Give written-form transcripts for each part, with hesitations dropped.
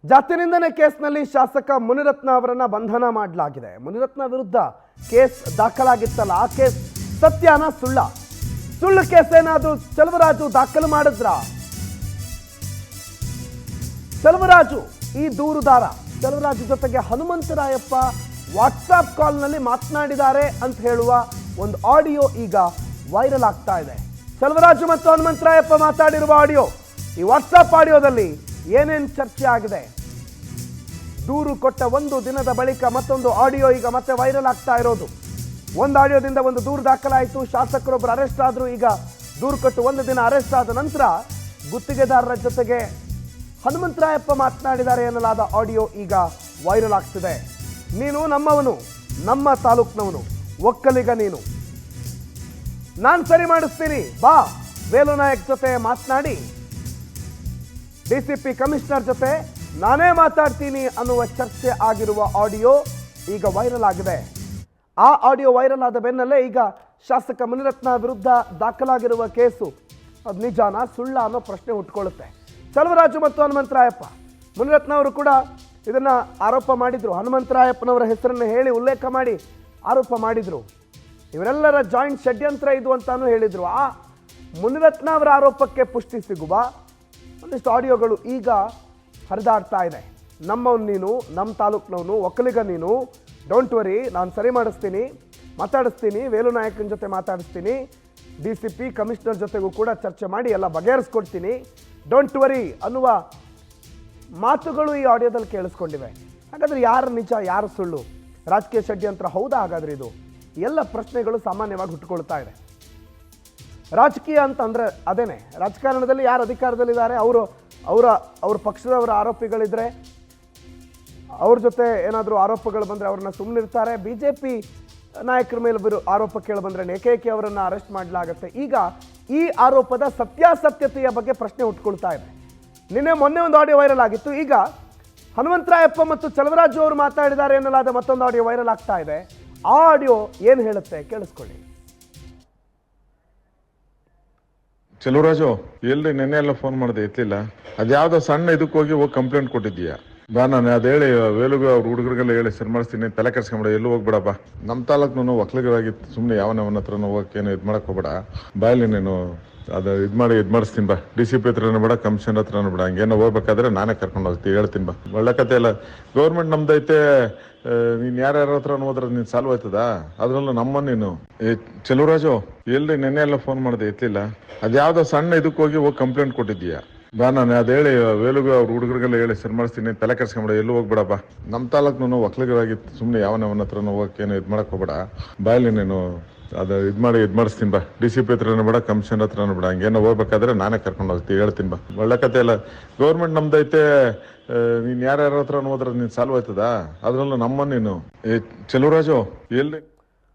ಜಾತಿ ನಿಂದನೆ ಕೇಸ್ನಲ್ಲಿ ಶಾಸಕ ಮುನಿರತ್ನ ಅವರನ್ನ ಬಂಧನ ಮಾಡಲಾಗಿದೆ. ಮುನಿರತ್ನ ವಿರುದ್ಧ ಕೇಸ್ ದಾಖಲಾಗಿತ್ತಲ್ಲ, ಆ ಕೇಸ್ ಸತ್ಯನ ಸುಳ್ಳು ಕೇಸ್ ಏನಾದರೂ ಚಲುವರಾಜು ದಾಖಲು ಮಾಡಿದ್ರ? ಚಲುವರಾಜು ಈ ದೂರುದಾರ ಚಲುವರಾಜು ಜೊತೆಗೆ ಹನುಮಂತರಾಯಪ್ಪ ವಾಟ್ಸಾಪ್ ಕಾಲ್ನಲ್ಲಿ ಮಾತನಾಡಿದ್ದಾರೆ ಅಂತ ಹೇಳುವ ಒಂದು ಆಡಿಯೋ ಈಗ ವೈರಲ್ ಆಗ್ತಾ ಇದೆ. ಚಲುವರಾಜು ಮತ್ತು ಹನುಮಂತರಾಯಪ್ಪ ಮಾತಾಡಿರುವ ಆಡಿಯೋ, ಈ ವಾಟ್ಸಾಪ್ ಆಡಿಯೋದಲ್ಲಿ ಏನೇನು ಚರ್ಚೆ ಆಗಿದೆ? ದೂರು ಕೊಟ್ಟ ಒಂದು ದಿನದ ಬಳಿಕ ಮತ್ತೊಂದು ಆಡಿಯೋ ಈಗ ಮತ್ತೆ ವೈರಲ್ ಆಗ್ತಾ ಇರೋದು. ಒಂದು ಆಡಿಯೋದಿಂದ ಒಂದು ದೂರು ದಾಖಲಾಯಿತು, ಶಾಸಕರೊಬ್ಬರು ಅರೆಸ್ಟ್ ಆದ್ರು. ಈಗ ದೂರು ಕೊಟ್ಟು ಒಂದು ದಿನ ಅರೆಸ್ಟ್ ಆದ ನಂತರ ಗುತ್ತಿಗೆದಾರರ ಜೊತೆಗೆ ಹನುಮಂತರಾಯಪ್ಪ ಮಾತನಾಡಿದ್ದಾರೆ ಎನ್ನಲಾದ ಆಡಿಯೋ ಈಗ ವೈರಲ್ ಆಗ್ತಿದೆ. ನೀನು ನಮ್ಮವನು, ನಮ್ಮ ತಾಲೂಕ್ನವನು, ಒಕ್ಕಲಿಗ ನೀನು, ನಾನು ಸರಿ ಮಾಡಿಸ್ತೀನಿ ಬಾ, ವೇಲು ನಾಯಕ್ ಜೊತೆ ಮಾತನಾಡಿ ಡಿಸಿಪಿ ಕಮಿಷನರ್ ಜೊತೆ ನಾನೇ ಮಾತಾಡ್ತೀನಿ ಅನ್ನುವ ಚರ್ಚೆ ಆಗಿರುವ ಆಡಿಯೋ ಈಗ ವೈರಲ್ ಆಗಿದೆ. ಆ ಆಡಿಯೋ ವೈರಲ್ ಆದ ಬೆನ್ನಲ್ಲೇ ಈಗ ಶಾಸಕ ಮುನಿರತ್ನ ವಿರುದ್ಧ ದಾಖಲಾಗಿರುವ ಕೇಸು ಅದು ನಿಜಾನ ಸುಳ್ಳ ಅನ್ನೋ ಪ್ರಶ್ನೆ ಹುಟ್ಟುಕೊಳ್ಳುತ್ತೆ. ಚಲುವರಾಜು ಮತ್ತು ಹನುಮಂತರಾಯಪ್ಪ, ಮುನಿರತ್ನ ಅವರು ಕೂಡ ಇದನ್ನು ಆರೋಪ ಮಾಡಿದರು. ಹನುಮಂತರಾಯಪ್ಪನವರ ಹೆಸರನ್ನು ಹೇಳಿ ಉಲ್ಲೇಖ ಮಾಡಿ ಆರೋಪ ಮಾಡಿದರು. ಇವರೆಲ್ಲರ ಜಾಯಿಂಟ್ ಷಡ್ಯಂತ್ರ ಇದು ಅಂತಾನು ಹೇಳಿದರು. ಆ ಮುನಿರತ್ನ ಅವರ ಆರೋಪಕ್ಕೆ ಪುಷ್ಟಿ ಸಿಗುವ ಒಂದಿಷ್ಟು ಆಡಿಯೋಗಳು ಈಗ ಹರಿದಾಡ್ತಾ ಇದೆ. ನಮ್ಮವನು ನೀನು, ನಮ್ಮ ತಾಲೂಕ್ನವನು, ಒಕ್ಕಲಿಗ ನೀನು, ಡೋಂಟ್ ವರಿ, ನಾನು ಸರಿ ಮಾಡಿಸ್ತೀನಿ, ಮಾತಾಡಿಸ್ತೀನಿ, ವೇಲು ನಾಯಕನ ಜೊತೆ ಮಾತಾಡಿಸ್ತೀನಿ, ಡಿಸಿಪಿ ಕಮಿಷನರ್ ಜೊತೆಗೂ ಕೂಡ ಚರ್ಚೆ ಮಾಡಿ ಎಲ್ಲ ಬಗೆಹರಿಸ್ಕೊಡ್ತೀನಿ, ಡೋಂಟ್ ವರಿ ಅನ್ನುವ ಮಾತುಗಳು ಈ ಆಡಿಯೋದಲ್ಲಿ ಕೇಳಿಸ್ಕೊಂಡಿವೆ. ಹಾಗಾದರೆ ಯಾರು ನಿಜ, ಯಾರು ಸುಳ್ಳು? ರಾಜಕೀಯ ಷಡ್ಯಂತ್ರ ಹೌದಾ ಹಾಗಾದರೆ ಇದು? ಎಲ್ಲ ಪ್ರಶ್ನೆಗಳು ಸಾಮಾನ್ಯವಾಗಿ ಹುಟ್ಟುಕೊಳ್ತಾ ಇದೆ. ರಾಜಕೀಯ ಅಂತಂದರೆ ಅದೇನೆ, ರಾಜಕಾರಣದಲ್ಲಿ ಯಾರು ಅಧಿಕಾರದಲ್ಲಿದ್ದಾರೆ ಅವರ ಪಕ್ಷದವರ ಆರೋಪಿಗಳಿದ್ರೆ ಅವ್ರ ಜೊತೆ ಏನಾದರೂ ಆರೋಪಗಳು ಬಂದರೆ ಅವ್ರನ್ನ ಸುಮ್ಮನಿರ್ತಾರೆ. BJP ನಾಯಕರ ಮೇಲೆ ಆರೋಪ ಕೇಳಿ ಬಂದರೆ ಏಕೈಕಿ ಅವರನ್ನು ಅರೆಸ್ಟ್ ಮಾಡಲಾಗುತ್ತೆ. ಈಗ ಈ ಆರೋಪದ ಸತ್ಯಾಸತ್ಯತೆಯ ಬಗ್ಗೆ ಪ್ರಶ್ನೆ ಹುಟ್ಟುಕೊಳ್ತಾ ಇದೆ. ಮೊನ್ನೆ ಒಂದು ಆಡಿಯೋ ವೈರಲ್ ಆಗಿತ್ತು. ಈಗ ಹನುಮಂತರಾಯಪ್ಪ ಮತ್ತು ಚಲುವರಾಜು ಅವರು ಮಾತಾಡಿದ್ದಾರೆ ಎನ್ನಲಾದ ಮತ್ತೊಂದು ಆಡಿಯೋ ವೈರಲ್ ಆಗ್ತಾ ಇದೆ. ಆ ಆಡಿಯೋ ಏನು ಹೇಳುತ್ತೆ ಕೇಳಿಸ್ಕೊಳ್ಳಿ. ಚಲುವರಾಜು, ಎಲ್ರಿ ನೆನ್ನೆ ಎಲ್ಲ ಫೋನ್ ಮಾಡಿದೆ, ಎತ್ತಲಿಲ್ಲ. ಅದ್ಯಾವ್ದೋ ಸಣ್ಣ ಇದಕ್ಕೆ ಹೋಗಿ ಕಂಪ್ಲೇಂಟ್ ಕೊಟ್ಟಿದ್ದೀಯಾ? ಬಾ, ನಾನು ಅದು ಹೇಳಿ ವೇಲುಗ ಅವ್ರ ಹುಡುಗರಿಗೆಲ್ಲ ಹೇಳಿ ಸರಿ ಮಾಡಿಸ್ತೀನಿ, ತಲೆ ಕೆಡ್ಸ್ಕೊಂಬೇಡ, ಎಲ್ಲೂ ಹೋಗ್ಬೇಡ ಬಾ. ನಮ್ಮ ತಾಲೂಕ್ನು ಒಕ್ಕಲಿಗರಾಗಿತ್ತು, ಸುಮ್ಮನೆ ಯಾವನವನ ಹತ್ರನೂ ಹೋಗಕ್ಕೇನು ಇದು ಮಾಡಕ್ ಹೋಗ್ಬೇಡ, ಬಾಯಲ್ಲಿ ನೀನು ಅದು ಇದು ಮಾಡಿಸ್ತೀನಿ ಬಾ. DCP ಹತ್ರನೂ ಬೇಡ, ಕಮಿಷನರ್ ಹತ್ರನೂ ಬೇಡ, ಹಂಗೇನೋ ಹೋಗ್ಬೇಕಾದ್ರೆ ನಾನೇ ಕರ್ಕೊಂಡು ಹೋಗ್ತೀನಿ, ಹೇಳ್ತೀನಿ ಬಾ. ಒಳ್ಳೆ ಕತೆ ಎಲ್ಲ ಗೌರ್ಮೆಂಟ್ ನಮ್ದೈತೆ, ನೀನು ಯಾರ್ಯಾರ ಹತ್ರ ಹೋದ್ರೆ ನೀನು ಸಾಲ್ವ್ ಆಯ್ತದ? ಅದ್ರಲ್ಲೂ ನಮ್ಮ ನೀನು ಚಲುವರಾಜು, ಎಲ್ರಿ ನೆನ್ನೆ ಎಲ್ಲ ಫೋನ್ ಮಾಡಿದೆ, ಎತ್ತಲಿಲ್ಲ. ಅದ್ಯಾವ್ದೋ ಸಣ್ಣ ಇದಕ್ಕೆ ಹೋಗಿ ಕಂಪ್ಲೇಂಟ್ ಕೊಟ್ಟಿದ್ದೀಯಾ? ಬಾ, ನಾನು ಅದು ಹೇಳಿ ವೇಲುಗ ಅವ್ರ ಹುಡುಗರಿಗೆಲ್ಲ ಹೇಳಿ ಸರಿ ಮಾಡಿಸ್ತೀನಿ, ತಲೆ ಕೆಡ್ಸ್ಕೊಂಬೇಡ, ಎಲ್ಲೂ ಹೋಗ್ಬೇಡ ಬಾ. ನಮ್ಮ ತಾಲೂಕ್ನು ಒಕ್ಕಲಿಗರಾಗಿತ್ತು, ಸುಮ್ಮನೆ ಯಾವನವನ ಹತ್ರನೂ ಹೋಗಕ್ಕೇನು ಇದು ಮಾಡಕ್ ಹೋಗ್ಬೇಡ, ಬಾಯಲ್ಲಿ ನೀನು ಅದು ಇದು ಮಾಡಿಸ್ತೀನಿ ಬಾ. DCP ಹತ್ರನೂ ಬೇಡ, ಕಮಿಷನರ್ ಹತ್ರನೂ ಬೇಡ, ಹಂಗೇನೋ ಹೋಗ್ಬೇಕಾದ್ರೆ ನಾನೇ ಕರ್ಕೊಂಡು ಹೋಗ್ತೀನಿ, ಹೇಳ್ತೀನಿ ಬಾ. ಒಳ್ಳೆ ಕತೆ ಎಲ್ಲ ಗೌರ್ಮೆಂಟ್ ನಮ್ದೈತೆ, ನೀನು ಯಾರ್ಯಾರ ಹತ್ರ ಹೋದ್ರೆ ನೀನು ಸಾಲ್ವ್ ಆಯ್ತದ? ಅದ್ರಲ್ಲೂ ನಮ್ಮ ನೀನು ಚಲುವರಾಜು, ಎಲ್ಲಿ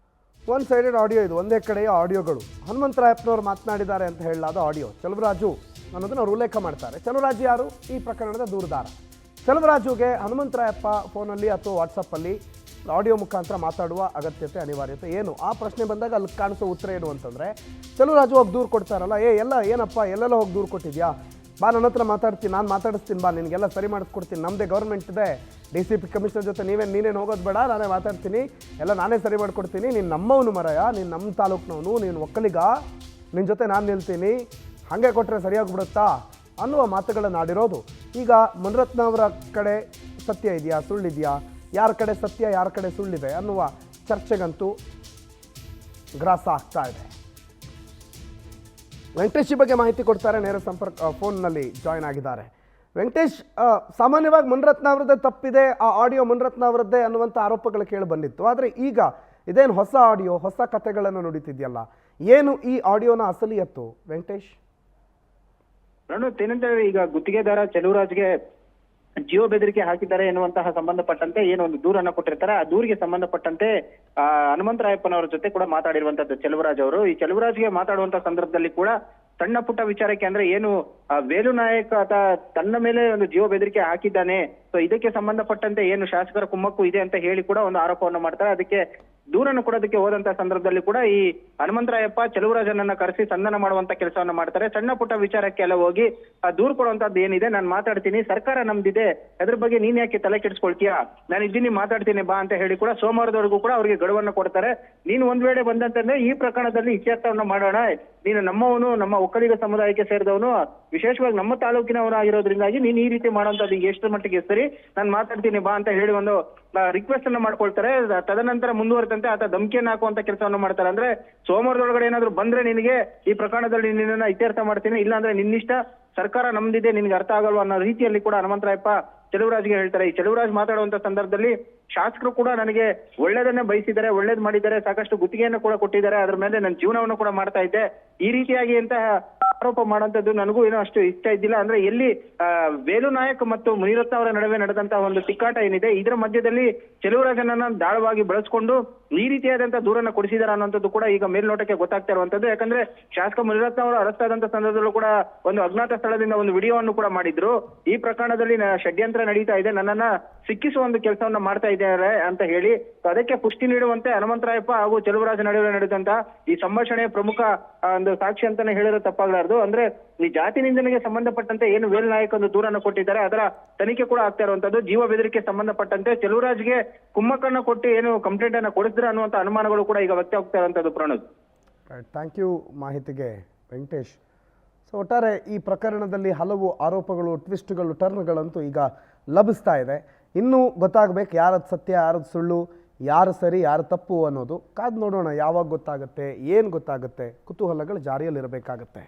ಒನ್ ಸೈಡೆಡ್ ಆಡಿಯೋ ಇದು, ಒಂದೇ ಕಡೆಯ ಆಡಿಯೋಗಳು. ಹನುಮಂತರಾಯಪ್ಪನವರು ಮಾತನಾಡಿದ್ದಾರೆ ಅಂತ ಹೇಳಲಾದ ಆಡಿಯೋ, ಚಲುವರಾಜು ಅನ್ನೋದನ್ನ ಅವರು ಉಲ್ಲೇಖ ಮಾಡ್ತಾರೆ. ಚಲುವರಾಜು ಯಾರು? ಈ ಪ್ರಕರಣದ ದೂರುದಾರ. ಚಲುವರಾಜುಗೆ ಹನುಮಂತರಾಯಪ್ಪ ಫೋನಲ್ಲಿ ಅಥವಾ ವಾಟ್ಸಪ್ಪಲ್ಲಿ ಆಡಿಯೋ ಮುಖಾಂತರ ಮಾತಾಡುವ ಅಗತ್ಯತೆ, ಅನಿವಾರ್ಯತೆ ಏನು? ಆ ಪ್ರಶ್ನೆ ಬಂದಾಗ ಅಲ್ಲಿ ಕಾಣಿಸೋ ಉತ್ತರ ಏನು ಅಂತಂದರೆ, ಚಲುವರಾಜು ಹೋಗಿ ದೂರು ಕೊಡ್ತಾರಲ್ಲ, ಏನಪ್ಪ ಎಲ್ಲೆಲ್ಲ ಹೋಗಿ ದೂರು ಕೊಟ್ಟಿದ್ಯಾ, ಬಾ ನನ್ನ ಹತ್ರ ಮಾತಾಡ್ತೀನಿ, ನಾನು ಮಾತಾಡಿಸ್ತೀನಿ ಬಾ, ನಿನಗೆಲ್ಲ ಸರಿ ಮಾಡಿಸ್ಕೊಡ್ತೀನಿ, ನಮ್ಮದೇ ಗೌರ್ಮೆಂಟ್ ಇದೆ, DCP ಕಮಿಷನರ್ ಜೊತೆ ನೀನೇನು ಹೋಗೋದು ಬೇಡ, ನಾನೇ ಮಾತಾಡ್ತೀನಿ, ಎಲ್ಲ ನಾನೇ ಸರಿ ಮಾಡಿಕೊಡ್ತೀನಿ, ನೀನು ನಮ್ಮವನು ಮರಯ, ನೀನು ನಮ್ಮ ತಾಲೂಕ್ನವನು, ನೀನು ಒಕ್ಕಲಿಗ, ನಿನ್ನ ಜೊತೆ ನಾನು ನಿಲ್ತೀನಿ, ಹಾಗೆ ಕೊಟ್ಟರೆ ಸರಿಯಾಗಿಬಿಡುತ್ತಾ ಅನ್ನುವ ಮಾತುಗಳನ್ನು ಆಡಿರೋದು. ಈಗ ಮುನಿರತ್ನ ಅವರ ಕಡೆ ಸತ್ಯ ಇದೆಯಾ, ಸುಳ್ಳಿದೆಯಾ, ಯಾರ ಕಡೆ ಸತ್ಯ ಯಾರ ಕಡೆ ಸುಳ್ಳಿದೆ ಅನ್ನುವ ಚರ್ಚೆಗಂತೂ ಗ್ರಾಸ ಆಗ್ತಾ ಇದೆ. ವೆಂಕಟೇಶ್ ಈ ಬಗ್ಗೆ ಮಾಹಿತಿ ಕೊಡ್ತಾರೆ, ನೇರ ಸಂಪರ್ಕ ಫೋನ್ನಲ್ಲಿ ಜಾಯ್ನ್ ಆಗಿದ್ದಾರೆ. ವೆಂಕಟೇಶ್, ಸಾಮಾನ್ಯವಾಗಿ ಮುನಿರತ್ನ ಅವರದ್ದೇ ತಪ್ಪಿದೆ, ಆ ಆಡಿಯೋ ಮುನಿರತ್ನ ಅವರದ್ದೇ ಅನ್ನುವಂಥ ಆರೋಪಗಳು ಕೇಳಿ ಬಂದಿತ್ತು. ಆದರೆ ಈಗ ಇದೇನು ಹೊಸ ಆಡಿಯೋ, ಹೊಸ ಕಥೆಗಳನ್ನು ನುಡಿತಿದೆಯಲ್ಲ, ಏನು ಈ ಆಡಿಯೋನ ಅಸಲಿಯತ್ತು ವೆಂಕಟೇಶ್? ಏನಂತೇಳಿ ಈಗ ಗುತ್ತಿಗೆದಾರ ಚಲುವರಾಜ್ಗೆ ಜೀವ ಬೆದರಿಕೆ ಹಾಕಿದ್ದಾರೆ ಎನ್ನುವಂತಹ ಸಂಬಂಧಪಟ್ಟಂತೆ ಏನೊಂದು ದೂರನ್ನ ಕೊಟ್ಟಿರ್ತಾರೆ. ಆ ದೂರಿಗೆ ಸಂಬಂಧಪಟ್ಟಂತೆ ಹನುಮಂತರಾಯಪ್ಪನವರ ಜೊತೆ ಕೂಡ ಮಾತಾಡಿರುವಂತದ್ದು ಚಲುವರಾಜ್ ಅವರು. ಈ ಚಲುವರಾಜ್ಗೆ ಮಾತಾಡುವಂತ ಸಂದರ್ಭದಲ್ಲಿ ಕೂಡ ಸಣ್ಣ ಪುಟ್ಟ ವಿಚಾರಕ್ಕೆ, ಅಂದ್ರೆ ಏನು ವೇಲು ನಾಯಕ್ ತನ್ನ ಮೇಲೆ ಒಂದು ಜೀವ ಬೆದರಿಕೆ ಹಾಕಿದ್ದಾನೆ, ಸೊ ಇದಕ್ಕೆ ಸಂಬಂಧಪಟ್ಟಂತೆ ಏನು ಶಾಸಕರ ಕುಮ್ಮಕ್ಕು ಇದೆ ಅಂತ ಹೇಳಿ ಕೂಡ ಒಂದು ಆರೋಪವನ್ನು ಮಾಡ್ತಾರೆ. ಅದಕ್ಕೆ ದೂರನ್ನು ಕೊಡೋದಕ್ಕೆ ಹೋದಂತ ಸಂದರ್ಭದಲ್ಲಿ ಕೂಡ ಈ ಹನುಮಂತರಾಯಪ್ಪ ಚೆಲುವರಾಜನನ್ನ ಕರೆಸಿ ಸಂಧಾನ ಮಾಡುವಂತ ಕೆಲಸವನ್ನ ಮಾಡ್ತಾರೆ. ಸಣ್ಣ ಪುಟ್ಟ ವಿಚಾರಕ್ಕೆಲ್ಲ ಹೋಗಿ ದೂರು ಕೊಡುವಂತದ್ದು ಏನಿದೆ ನಾನು ಮಾತಾಡ್ತೀನಿ, ಸರ್ಕಾರ ನಮ್ದಿದೆ, ಅದ್ರ ಬಗ್ಗೆ ನೀನ್ ಯಾಕೆ ತಲೆ ಕೆಡಿಸ್ಕೊಳ್ತೀಯಾ, ನಾನು ಇದ್ದೀನಿ ಮಾತಾಡ್ತೀನಿ ಬಾ ಅಂತ ಹೇಳಿ ಕೂಡ ಸೋಮವಾರದವರೆಗೂ ಕೂಡ ಅವರಿಗೆ ಗಡುವನ್ನ ಕೊಡ್ತಾರೆ. ನೀನು ಒಂದ್ ವೇಳೆ ಬಂದಂತಂದ್ರೆ ಈ ಪ್ರಕರಣದಲ್ಲಿ ಇತ್ಯರ್ಥವನ್ನ ಮಾಡೋಣ, ನೀನು ನಮ್ಮವನು, ನಮ್ಮ ಒಕ್ಕಲಿಗ ಸಮುದಾಯಕ್ಕೆ ಸೇರಿದವನು, ವಿಶೇಷವಾಗಿ ನಮ್ಮ ತಾಲೂಕಿನವನು ಆಗಿರೋದ್ರಿಂದಾಗಿ ನೀನ್ ಈ ರೀತಿ ಮಾಡುವಂತದ್ದು ಎಷ್ಟು ಮಟ್ಟಿಗೆ ಸರಿ, ನಾನು ಮಾತಾಡ್ತೀನಿ ಬಾ ಅಂತ ಹೇಳಿ ಒಂದು ರಿಕ್ವೆಸ್ಟ್ ಅನ್ನ ಮಾಡ್ಕೊಳ್ತಾರೆ. ತದನಂತರ ಮುಂದುವರೆದಂತೆ ಆತ ಧಮಕಿಯನ್ನ ಹಾಕುವಂತ ಕೆಲಸವನ್ನು ಮಾಡ್ತಾರೆ. ಅಂದ್ರೆ ಸೋಮವಾರದೊಳಗಡೆ ಏನಾದ್ರು ಬಂದ್ರೆ ನಿನಗೆ ಈ ಪ್ರಕರಣದಲ್ಲಿ ನಿನ್ನನ್ನ ಇತ್ಯರ್ಥ ಮಾಡ್ತೀನಿ, ಇಲ್ಲಾಂದ್ರೆ ನಿನ್ನಿಷ್ಟ, ಸರ್ಕಾರ ನಮ್ದಿದೆ, ನಿನ್ಗೆ ಅರ್ಥ ಆಗಲ್ವಾ ಅನ್ನೋ ರೀತಿಯಲ್ಲಿ ಕೂಡ ಹನುಮಂತರಾಯಪ್ಪ ಚೆಲುವರಾಜ್ಗೆ ಹೇಳ್ತಾರೆ. ಈ ಚೆಲುವರಾಜ್ ಮಾತಾಡುವಂತ ಸಂದರ್ಭದಲ್ಲಿ ಶಾಸಕರು ಕೂಡ ನನಗೆ ಒಳ್ಳೇದನ್ನೇ ಬಯಸಿದ್ದಾರೆ, ಒಳ್ಳೇದ್ ಮಾಡಿದ್ದಾರೆ, ಸಾಕಷ್ಟು ಗುತ್ತಿಗೆಯನ್ನು ಕೂಡ ಕೊಟ್ಟಿದ್ದಾರೆ, ಅದ್ರ ಮೇಲೆ ನನ್ನ ಜೀವನವನ್ನು ಕೂಡ ಮಾಡ್ತಾ ಇದ್ದೆ, ಈ ರೀತಿಯಾಗಿ ಅಂತ ಆರೋಪ ಮಾಡುವಂತದ್ದು ನನಗೂ ಏನೋ ಅಷ್ಟು ಇಷ್ಟ ಇದ್ದಿಲ್ಲ. ಅಂದ್ರೆ ಎಲ್ಲಿ ವೇಲು ನಾಯಕ್ ಮತ್ತು ಮುನಿರತ್ನ ಅವರ ನಡುವೆ ನಡೆದಂತಹ ಒಂದು ತಿಕ್ಕಾಟ ಏನಿದೆ, ಇದರ ಮಧ್ಯದಲ್ಲಿ ಚೆಲುವರಾಜನನ್ನ ದಾಳವಾಗಿ ಬಳಸ್ಕೊಂಡು ಈ ರೀತಿಯಾದಂತಹ ದೂರನ್ನ ಕೊಡಿಸಿದಾರ ಅನ್ನೋಂಥದ್ದು ಕೂಡ ಈಗ ಮೇಲ್ನೋಟಕ್ಕೆ ಗೊತ್ತಾಗ್ತಾ ಇರುವಂತದ್ದು. ಯಾಕಂದ್ರೆ ಶಾಸಕ ಮುನಿರತ್ನ ಅವರು ಅರೆಸ್ಟ್ ಆದಂತ ಸಂದರ್ಭದಲ್ಲೂ ಕೂಡ ಒಂದು ಅಜ್ಞಾತ ಸ್ಥಳದಿಂದ ಒಂದು ವಿಡಿಯೋವನ್ನು ಕೂಡ ಮಾಡಿದ್ರು. ಈ ಪ್ರಕರಣದಲ್ಲಿ ಷಡ್ಯಂತ್ರ ನಡೀತಾ ಇದೆ, ನನ್ನನ್ನ ಸಿಕ್ಕಿಸುವ ಒಂದು ಕೆಲಸವನ್ನ ಮಾಡ್ತಾ ಇದ್ದಾರೆ ಅಂತ ಹೇಳಿ ಅದಕ್ಕೆ ಪುಷ್ಟಿ ನೀಡುವಂತೆ ಹನುಮಂತರಾಯಪ್ಪ ಹಾಗೂ ಚೆಲುವರಾಜ ನಡುವೆ ನಡೆದಂತ ಈ ಸಂಭಾಷಣೆಯ ಪ್ರಮುಖ ಒಂದು ಸಾಕ್ಷಿ ಅಂತಾನೆ ಹೇಳಿರೋ ತಪ್ಪಾಗಲಾರದು. ಅಂದ್ರೆ ಈ ಜಾತಿ ನಿಂದನೆಗೆ ಸಂಬಂಧಪಟ್ಟಂತೆ ಏನು ವೇಲ್ ನಾಯಕ್ ಒಂದು ದೂರನ್ನು ಕೊಟ್ಟಿದ್ದಾರೆ, ಅದರ ತನಿಖೆ ಕೂಡ ಆಗ್ತಾ ಇರುವಂತದ್ದು. ಜೀವ ಬೆದರಿಕೆ ಸಂಬಂಧಪಟ್ಟಂತೆ ಚೆಲುವರಾಜ್ಗೆ ಕುಮ್ಮಕ್ಕನ್ನ ಕೊಟ್ಟು ಏನು ಕಂಪ್ಲೇಂಟ್ ಅನ್ನ ಕೊಡಿಸಿದ್ರೆ ಅನ್ನುವಂತ ಅನುಮಾನಗಳು ಕೂಡ ಈಗ ವ್ಯಕ್ತ ಆಗ್ತಾ ಇರುವಂತದ್ದು. ಪ್ರಣೋದ್, ಥ್ಯಾಂಕ್ ಯು ಮಾಹಿತಿಗೆ ವೆಂಕಟೇಶ್. ಸೊ ಒಟ್ಟಾರೆ ಈ ಪ್ರಕರಣದಲ್ಲಿ ಹಲವು ಆರೋಪಗಳು, ಟ್ವಿಸ್ಟ್ಗಳು, ಟರ್ನ್ಗಳಂತೂ ಈಗ ಲಭಿಸ್ತಾ ಇದೆ. ಇನ್ನೂ ಗೊತ್ತಾಗಬೇಕು ಯಾರದು ಸತ್ಯ, ಯಾರದು ಸುಳ್ಳು, ಯಾರು ಸರಿ, ಯಾರು ತಪ್ಪು ಅನ್ನೋದು. ಕಾದು ನೋಡೋಣ ಯಾವಾಗ ಗೊತ್ತಾಗುತ್ತೆ, ಏನು ಗೊತ್ತಾಗುತ್ತೆ. ಕುತೂಹಲಗಳು ಜಾರಿಯಲ್ಲಿರಬೇಕಾಗತ್ತೆ.